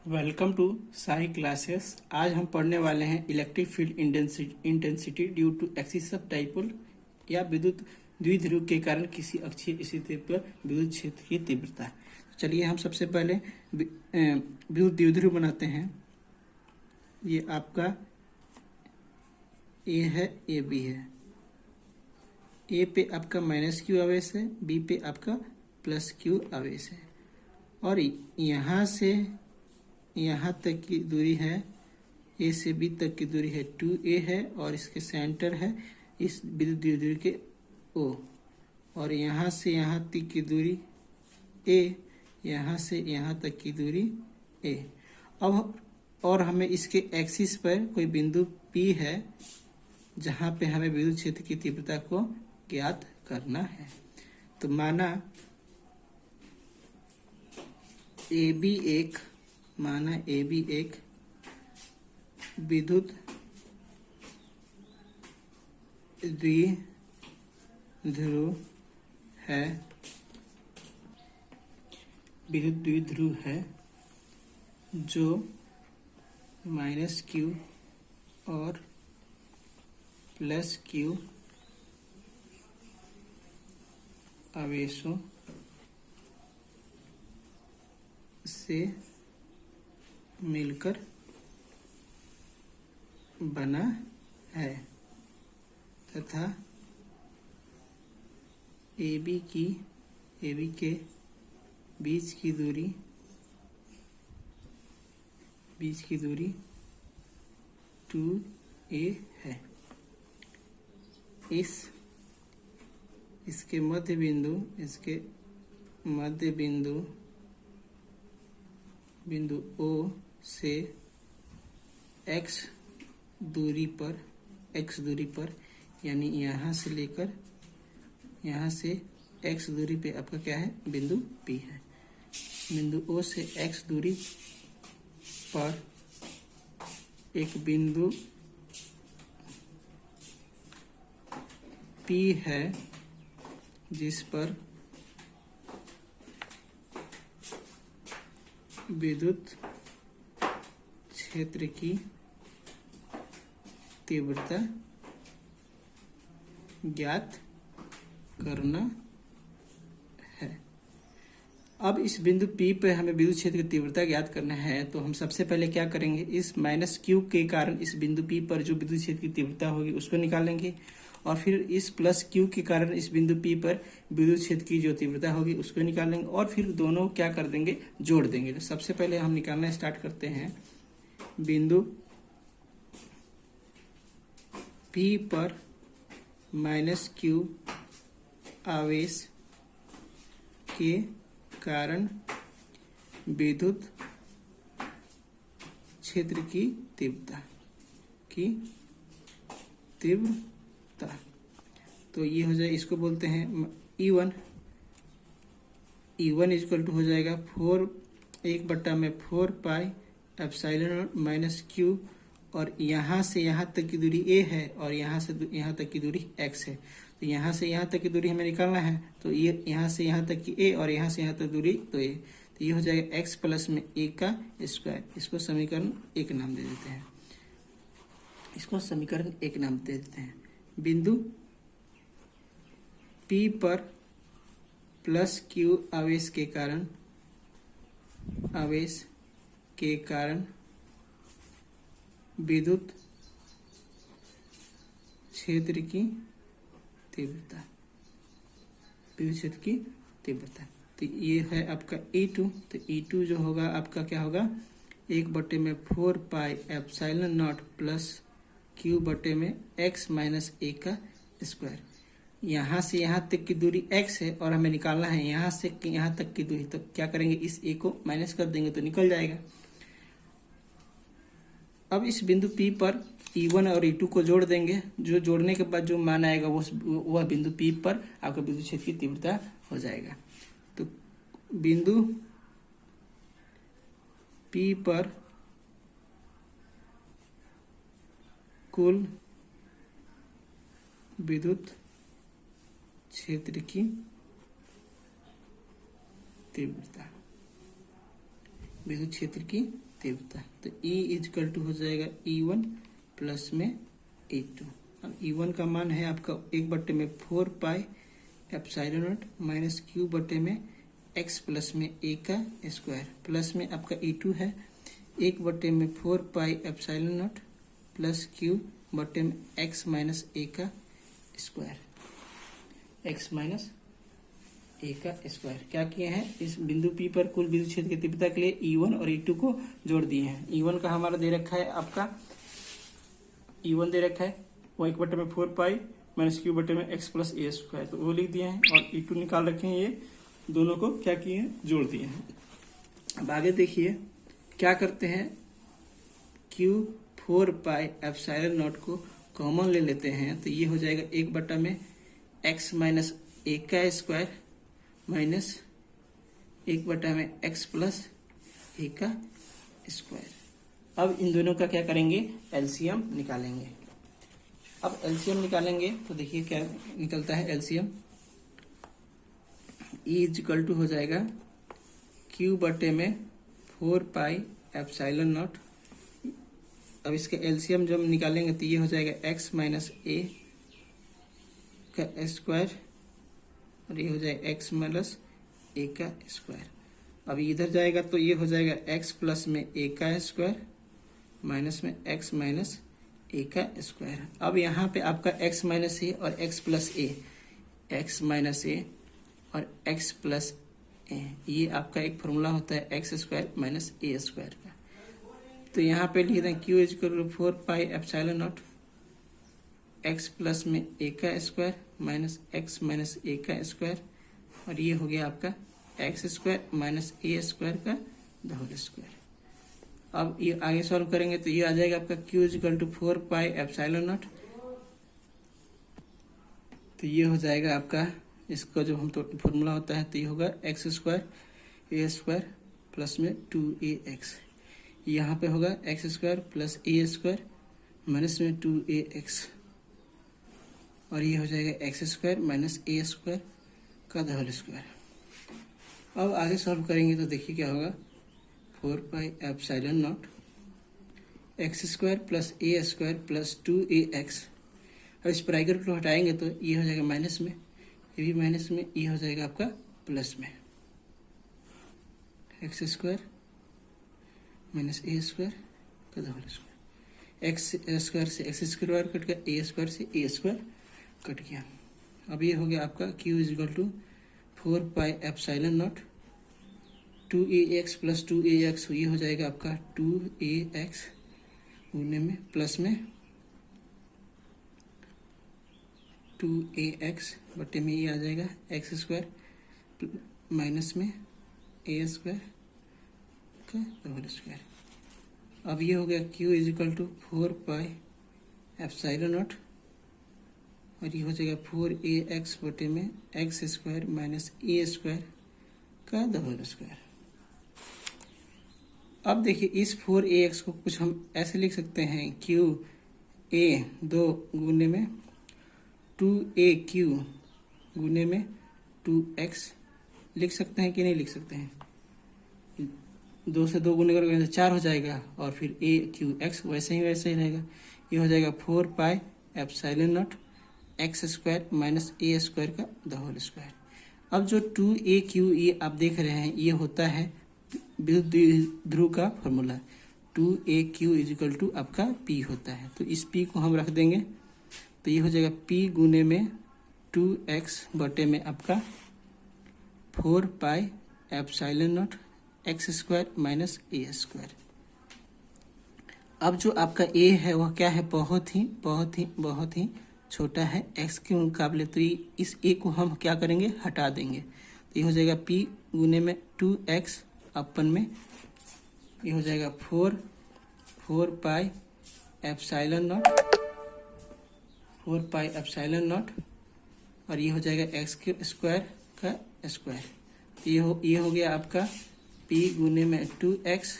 Welcome to Sai classes. आज हम पढ़ने वाले हैं electric field intensity due to axis of dipole या विद्युत द्विध्रुव के कारण किसी अक्षीय स्थिति पर विद्युत क्षेत्र की तीव्रता। चलिए हम सबसे पहले विद्युत द्विध्रुव बनाते हैं। ये आपका ए है, ए बी है। ए पे आपका माइनस क्यू आवेश है, बी पे आपका प्लस क्यू आवेश है और यहाँ से यहाँ तक की दूरी है, ए से बी तक की दूरी है 2a है और इसके सेंटर है इस विद्युत द्विध्रुव के O और यहाँ से यहाँ तक की दूरी a, यहाँ से यहाँ तक की दूरी a। अब और हमें इसके एक्सिस पर कोई बिंदु P है जहाँ पे हमें विद्युत क्षेत्र की तीव्रता को ज्ञात करना है। तो माना AB एक विद्युत द्विध्रुव है जो माइनस क्यू और प्लस क्यू आवेशों से मिलकर बना है तथा AB के बीच की दूरी 2a है। इसके मध्य बिंदु O से x दूरी पर यानी यहाँ से लेकर यहाँ से x दूरी पे आपका क्या है, बिंदु P है। बिंदु O से x दूरी पर एक बिंदु P है जिस पर विद्युत क्षेत्र की तीव्रता ज्ञात करना है। अब इस बिंदु P पर हमें विद्युत क्षेत्र की तीव्रता ज्ञात करना है तो हम सबसे पहले क्या करेंगे, इस माइनस क्यू के कारण इस बिंदु P पर जो विद्युत क्षेत्र की तीव्रता होगी उसको निकालेंगे और फिर इस प्लस क्यू के कारण इस बिंदु P पर विद्युत क्षेत्र की जो तीव्रता होगी उसको निकालेंगे और फिर दोनों क्या कर देंगे, जोड़ देंगे। तो सबसे पहले हम निकालना स्टार्ट करते हैं। बिंदु P पर माइनस क्यू आवेश के कारण विद्युत क्षेत्र की तीव्रता तो ये हो जाए, इसको बोलते हैं E1 इक्वल टू हो जाएगा 1/4 पाई एप्सिलॉन माइनस क्यू और यहाँ से यहाँ तक की दूरी a है और यहाँ से यहाँ तक की दूरी x है। तो यहाँ से यहाँ तक की दूरी हमें निकालना है तो ये यहाँ से यहाँ तक की a और यहाँ से यहाँ तक दूरी तो a, तो ये हो जाएगा x प्लस में a का स्क्वायर। इसको समीकरण 1 नाम दे देते हैं। बिंदु P पर प्लस क्यू आवेश के कारण विद्युत क्षेत्र की तीव्रता तो ये है आपका E2। तो E2 जो होगा आपका क्या होगा, 1/4 pi epsilon not plus Q बटे में x माइनस a का स्क्वायर। यहाँ से यहाँ तक की दूरी x है और हमें निकालना है यहाँ से यहाँ तक की दूरी, तो क्या करेंगे, इस a को माइनस कर देंगे तो निकल जाएगा। अब इस बिंदु P पर E1 और E2 को जोड़ देंगे। जो जोड़ने के बाद जो मान आएगा वह बिंदु P पर आपका विद्युत क्षेत्र की तीव्रता हो जाएगा। तो बिंदु P पर कुल विद्युत क्षेत्र की तीव्रता, विद्युत क्षेत्र की तीव्रता। तो E इजकल टू हो जाएगा E1 प्लस में E2। अब E1 का मान है आपका 1/4 pi epsilon not minus Q बटे में x प्लस में a का स्क्वायर, प्लस में आपका E2 है 1/4 pi epsilon not plus Q बटे में x माइनस a का स्क्वायर, x माइनस a का स्क्वायर। क्या किए हैं, इस बिंदु P पर कुल विद्युत क्षेत्र की तीव्रता के लिए E1 और E2 को जोड़ दिए हैं। E1 का हमारा दे रखा है आपका, E1 दे रखा है वो 1/4 पाई माइनस Q बटे में x प्लस a स्क्वायर, तो वो लिख दिए हैं। और E2 निकाल रखे हैं, ये दोनों को क्या किए हैं, जोड़ दिए हैं। अब आगे देखिए क्या करते हैं, Q4 पाई एप्सिलॉन नॉट को कॉमन ले लेते हैं, तो ये हो जाएगा 1/x माइनस a का square minus 1/x plus a का स्क्वायर। अब इन दोनों का क्या करेंगे, एलसीएम निकालेंगे। अब एलसीएम निकालेंगे तो देखिए क्या निकलता है एलसीएम, E इजकल टू हो जाएगा Q बटे में 4 पाई एप्सिलॉन नॉट। अब इसका एलसीएम जब निकालेंगे तो ये हो जाएगा x माइनस a का स्क्वायर और ये हो जाएगा x माइनस a का स्क्वायर। अब इधर जाएगा तो ये हो जाएगा x प्लस में a का स्क्वायर माइनस में x माइनस a का स्क्वायर। अब यहाँ पे आपका x माइनस a और x plus a, x minus a और x प्लस a, ये आपका एक फॉर्मूला होता है x square minus a square का। तो यहाँ पे लिख दें Q is equal to 4 pi epsilon nought x plus में a का square minus x minus a का स्क्वायर, और ये हो गया आपका x square minus a square का होल स्क्वायर। अब ये आगे सॉल्व करेंगे तो ये आ जाएगा आपका Q is equal to 4 pi epsilon nought, तो ये हो जाएगा आपका, इसका जो हम तो फॉर्मूला होता है तो ये होगा x square a square plus में 2ax, यहाँ पे होगा x square plus a square minus में 2ax, और ये हो जाएगा x square minus a square का होल स्क्वायर। अब आगे सॉल्व करेंगे तो देखिए क्या होगा, 4 pi epsilon nought x square plus a square plus 2ax। अब इस ब्रैकेट को हटाएंगे तो ये हो जाएगा माइनस में, ये भी माइनस में, ये हो जाएगा आपका प्लस में, x square minus a square का होल स्क्वायर। x स्क्वायर से x स्क्वायर कट गया, a स्क्वायर से a स्क्वायर कट गया। अब ये हो गया आपका Q is equal to 4 pi epsilon nought 2ax plus 2ax, ये हो जाएगा आपका 2ax गुने में प्लस में 2ax बटे में ये आ जाएगा x स्क्वायर माइनस में a स्क्वायर का होल स्क्वायर। अब ये हो गया Q is equal to 4 pi epsilon nought, और ये हो जाएगा 4ax बटे में x square minus a square का होल स्क्वायर। अब देखिए इस 4ax को कुछ हम ऐसे लिख सकते हैं, Q a 2 गुने में 2aq गुने में 2x लिख सकते हैं कि नहीं लिख सकते हैं, 2 से 2 गुने करोगे तो 4 हो जाएगा, और फिर aqx वैसे ही रहेगा, ये हो जाएगा 4 pi epsilon nought x square minus a square का होल स्क्वायर। अब जो 2aq ये आप देख रहे हैं, ये होता है विद्युत ध्रुव का फॉर्मूला, 2aq इजिकल टू आपका p होता है, तो इस p को हम रख देंगे तो ये हो जाएगा p गुने में 2x बटे में आपका 4 pi epsilon nought x square minus a square. अब जो आपका a है वह क्या है, बहुत ही छोटा है x के मुकाबले, तो इस a को हम क्या करेंगे, हटा देंगे, तो ये हो जाएगा p गुने में 2x अपन में ये हो जाएगा 4 पाई एप्सिलॉन नॉट, और ये हो जाएगा x के स्क्वायर का स्क्वायर। ये हो गया आपका p गुने में 2x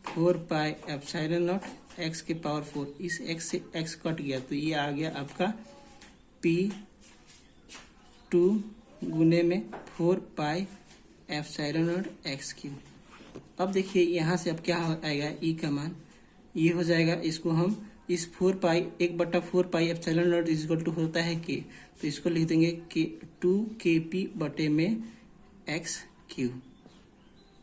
4 pi epsilon nought x के पावर 4, इस x से x कट गया तो ये आ गया आपका p 2 गुने में 4 pi epsilon nought x cube. अब देखिए यहाँ से अब क्या आएगा, ई का मान ये हो जाएगा। इसको हम इस 4 pi 1/4 pi epsilon nought is equal to होता है के, तो इसको लिख देंगे के 2kp बटे में एक्स क्यू।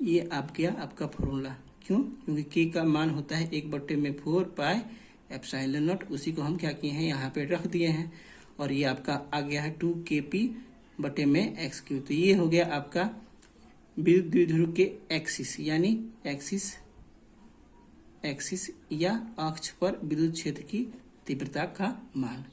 ये आपका फॉर्मूला। क्यों? क्योंकि के का मान होता है 1/4 पाई एप्सिलॉन नॉट, उसी को हम क्या किए हैं यहाँ पे रख दिए हैं। और ये आपका आ गया है 2kp बटे में एक्स क्यू। तो ये हो गया आपका विद्युत द्विध्रुव के एक्सिस, यानी एक्सिस या अक्ष पर विद्युत क्षेत्र की तीव्रता का मान।